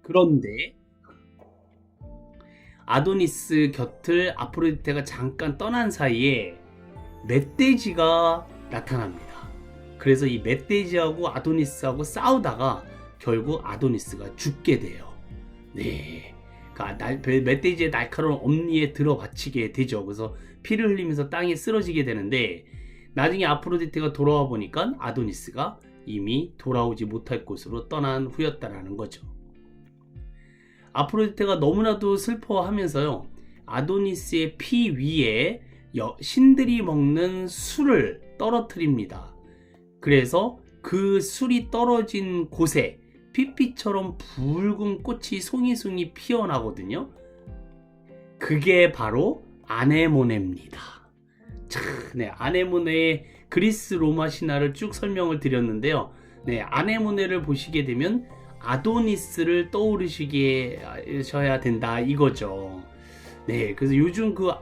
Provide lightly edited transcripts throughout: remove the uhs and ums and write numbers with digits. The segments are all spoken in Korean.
그런데 아도니스 곁을 아프로디테가 잠깐 떠난 사이에 멧돼지가 나타납니다. 그래서 이 멧돼지하고 아도니스하고 싸우다가 결국 아도니스가 죽게 돼요. 네. 멧돼지의 날카로운 엄니에 들어받치게 되죠. 그래서 피를 흘리면서 땅에 쓰러지게 되는데 나중에 아프로디테가 돌아와 보니까 아도니스가 이미 돌아오지 못할 곳으로 떠난 후였다라는 거죠. 아프로디테가 너무나도 슬퍼하면서요, 아도니스의 피 위에 신들이 먹는 술을 떨어뜨립니다. 그래서 그 술이 떨어진 곳에 피피처럼 붉은 꽃이 송이송이 피어나거든요. 그게 바로 아네모네입니다. 자, 네, 아네모네의 그리스 로마 신화를 쭉 설명을 드렸는데요. 네, 아네모네를 보시게 되면 아도니스를 떠오르시셔야 된다 이거죠. 네, 그래서 요즘 그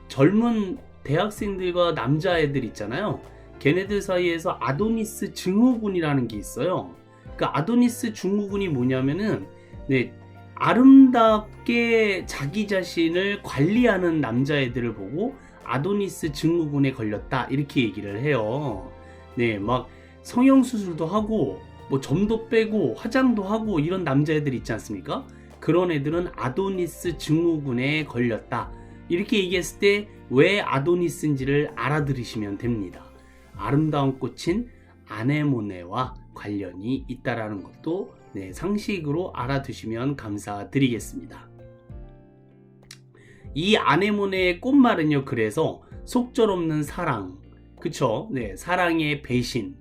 젊은 대학생들과 남자애들 있잖아요. 걔네들 사이에서 아도니스 증후군이라는 게 있어요. 그 아도니스 증후군이 뭐냐면은, 네, 아름답게 자기 자신을 관리하는 남자애들을 보고 아도니스 증후군에 걸렸다 이렇게 얘기를 해요. 네, 막 성형수술도 하고 뭐 점도 빼고 화장도 하고 이런 남자애들 있지 않습니까? 그런 애들은 아도니스 증후군에 걸렸다 이렇게 얘기했을 때 왜 아도니스인지를 알아들으시면 됩니다. 아름다운 꽃인 아네모네와 관련이 있다라는 것도, 네, 상식으로 알아두시면 감사드리겠습니다. 이 아네모네의 꽃말은요, 그래서 속절없는 사랑, 그쵸? 네, 사랑의 배신,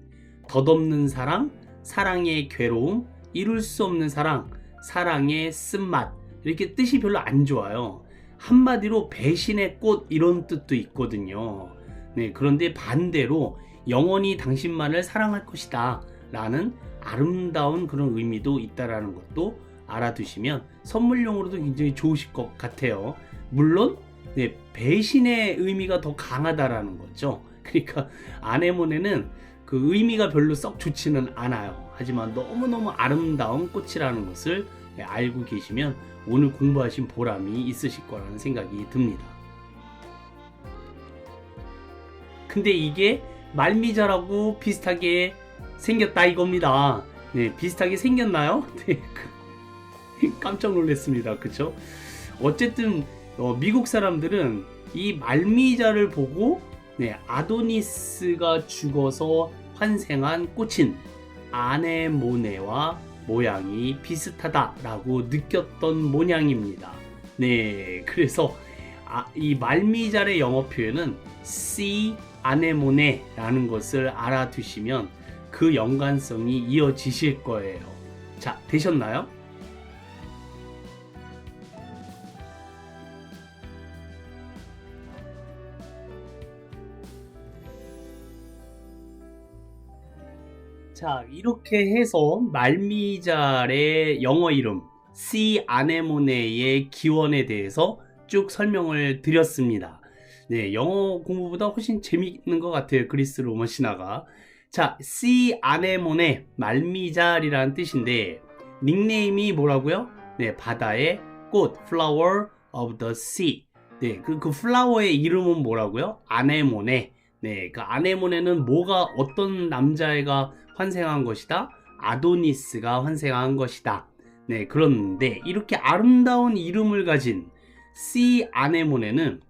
덧없는 사랑, 사랑의 괴로움, 이룰 수 없는 사랑, 사랑의 쓴맛, 이렇게 뜻이 별로 안 좋아요. 한마디로 배신의 꽃 이런 뜻도 있거든요. 네, 그런데 반대로 영원히 당신만을 사랑할 것이다 라는 아름다운 그런 의미도 있다라는 것도 알아두시면 선물용으로도 굉장히 좋으실 것 같아요. 물론 네, 배신의 의미가 더 강하다라는 거죠. 그러니까 아네모네는 그 의미가 별로 썩 좋지는 않아요. 하지만 너무너무 아름다운 꽃이라는 것을 알고 계시면 오늘 공부하신 보람이 있으실 거라는 생각이 듭니다. 근데 이게 말미잘하고 비슷하게 생겼다 이겁니다. 네, 비슷하게 생겼나요? 네, 깜짝 놀랐습니다. 그쵸? 어쨌든 미국 사람들은 이 말미잘을 보고, 네, 아도니스가 죽어서 환생한 꽃인 아네모네와 모양이 비슷하다라고 느꼈던 모양입니다. 네, 그래서 이 말미잘의 영어 표현은 C 아네모네라는 것을 알아두시면 그 연관성이 이어지실 거예요. 자, 되셨나요? 자, 이렇게 해서 말미잘의 영어 이름 C 아네모네의 기원에 대해서 쭉 설명을 드렸습니다. 네, 영어 공부보다 훨씬 재미있는 것 같아요. 그리스 로마 신화가. 자, C 아네모네, 말미잘이라는 뜻인데 닉네임이 뭐라고요? 네, 바다의 꽃, Flower of the Sea. 네, 그 플라워의 이름은 뭐라고요? 아네모네. 네, 그 아네모네는 뭐가, 어떤 남자애가 환생한 것이다? 아도니스가 환생한 것이다. 네, 그런데 이렇게 아름다운 이름을 가진 C 아네모네는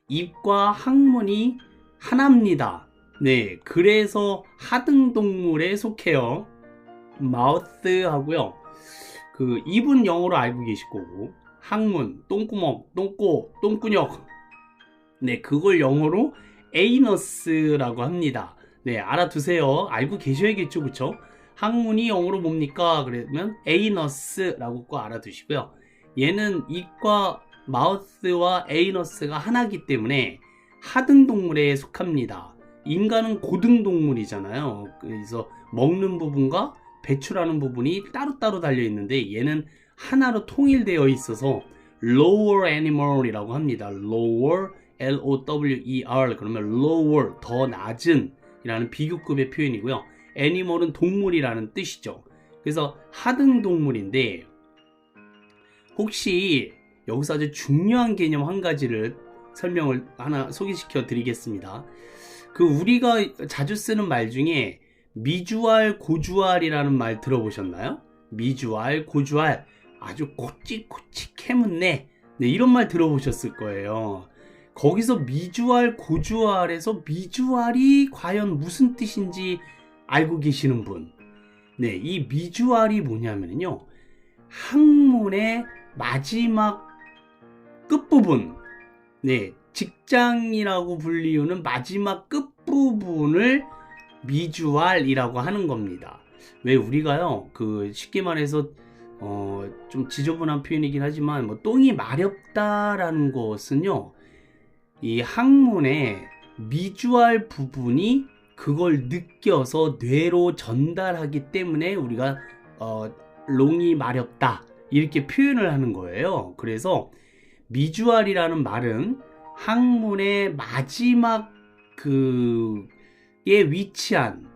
입과 항문이 하나입니다. 네, 그래서 하등동물에 속해요. 마우스 하고요. 그 입은 영어로 알고 계실 거고, 항문, 똥구멍, 똥꼬, 똥구녕. 네, 그걸 영어로 에이너스라고 합니다. 네, 알아두세요. 알고 계셔야겠죠, 그쵸? 항문이 영어로 뭡니까? 그러면 에이너스라고 꼭 알아두시고요. 얘는 입과 마우스와 에이너스가 하나이기 때문에 하등동물에 속합니다. 인간은 고등동물이잖아요. 그래서 먹는 부분과 배출하는 부분이 따로따로 달려있는데 얘는 하나로 통일되어 있어서 lower animal이라고 합니다. lower, L-O-W-E-R, 그러면 lower, 더 낮은 이라는 비교급의 표현이고요. animal은 동물이라는 뜻이죠. 그래서 하등 동물인데, 혹시 여기서 아주 중요한 개념 한 가지를 설명을 하나 소개시켜 드리겠습니다. 그 우리가 자주 쓰는 말 중에 미주알, 고주알이라는 말 들어보셨나요? 미주알, 고주알, 아주 코찌코찌 캐묻네. 네, 이런 말 들어보셨을 거예요. 거기서 미주알, 고주알에서 미주알이 과연 무슨 뜻인지 알고 계시는 분? 네, 이 미주알이 뭐냐면요, 학문의 마지막 끝부분, 네, 직장이라고 불리우는 마지막 끝부분을 미주알이라고 하는 겁니다. 왜 우리가요, 그 쉽게 말해서 좀 지저분한 표현이긴 하지만 뭐 똥이 마렵다라는 것은요, 이 학문의 미주알 부분이 그걸 느껴서 뇌로 전달하기 때문에 우리가 롱이 마렵다 이렇게 표현을 하는 거예요. 그래서 미주알이라는 말은 학문의 마지막 그에 위치한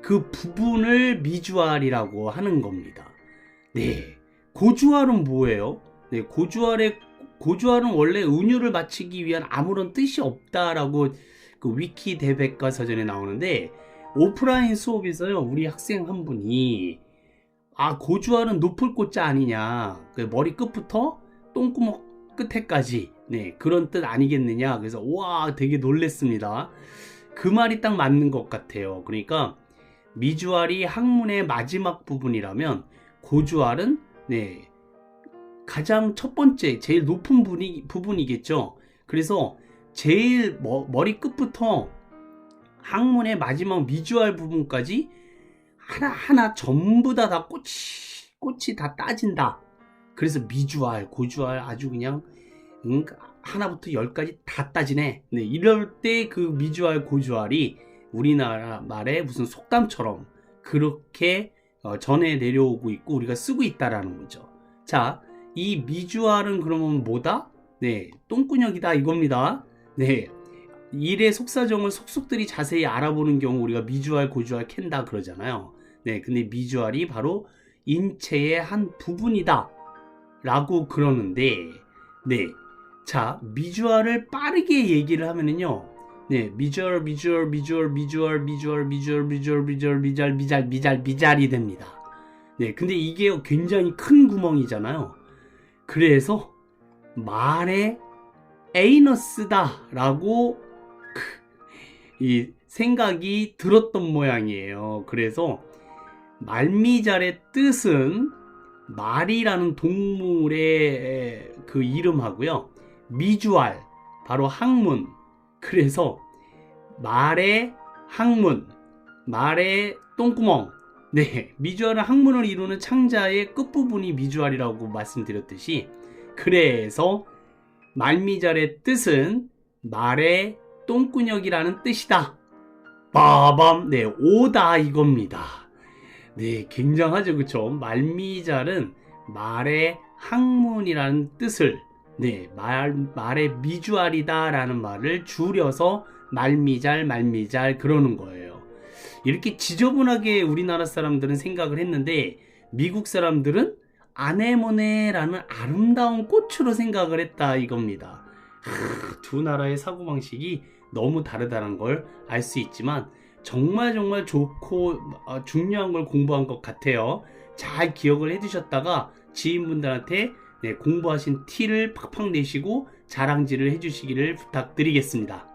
그 부분을 미주알이라고 하는 겁니다. 네, 고주알은 뭐예요? 네, 고주알은 원래 은유를 맞추기 위한 아무런 뜻이 없다라고 그 위키 대백과사전에 나오는데, 오프라인 수업에서요, 우리 학생 한 분이 고주알은 높을 꽃자 아니냐, 그 머리 끝부터 똥구멍 끝에까지, 네, 그런 뜻 아니겠느냐. 그래서 와, 되게 놀랬습니다. 그 말이 딱 맞는 것 같아요. 그러니까 미주알이 학문의 마지막 부분이라면 고주알은, 네, 가장 첫 번째 제일 높은 부분이겠죠. 그래서 제일 머리 끝부터 학문의 마지막 미주알 부분까지 하나하나 전부 다 꽃이 다 따진다. 그래서 미주알, 고주알 아주 그냥 하나부터 열까지 다 따지네. 네, 이럴 때 그 미주알, 고주알이 우리나라 말의 무슨 속담처럼 그렇게 전해 내려오고 있고 우리가 쓰고 있다라는 거죠. 자, 이 미주알은 그러면 뭐다? 네, 똥구녕이다 이겁니다. 네, 일의 속사정을 속속들이 자세히 알아보는 경우 우리가 미주알, 고주알 캔다 그러잖아요. 네, 근데 미주알이 바로 인체의 한 부분이다 라고 그러는데, 네, 자, 미주알을 빠르게 얘기를 하면은요, 네, 미잘이 됩니다. 네, 근데 이게 굉장히 큰 구멍이잖아요. 그래서 말의 에이너스다 라고 이 생각이 들었던 모양이에요. 그래서 말미잘의 뜻은 말이라는 동물의 그 이름하고요, 미주알 바로 학문, 그래서 말의 학문, 말의 똥구멍, 네, 미주알은 학문을 이루는 창자의 끝부분이 미주알이라고 말씀드렸듯이, 그래서 말미잘의 뜻은 말의 똥구녕이라는 뜻이다. 빠밤, 네, 오다 이겁니다. 네, 굉장하죠, 그쵸? 말미잘은 말의 학문이라는 뜻을, 네, 말의 미주알이다 라는 말을 줄여서 말미잘 그러는 거예요. 이렇게 지저분하게 우리나라 사람들은 생각을 했는데, 미국 사람들은 아네모네라는 아름다운 꽃으로 생각을 했다 이겁니다. 두 나라의 사고방식이 너무 다르다는 걸 알 수 있지만 정말 좋고 중요한 걸 공부한 것 같아요. 잘 기억을 해두셨다가 지인분들한테, 네, 공부하신 티를 팍팍 내시고 자랑질을 해주시기를 부탁드리겠습니다.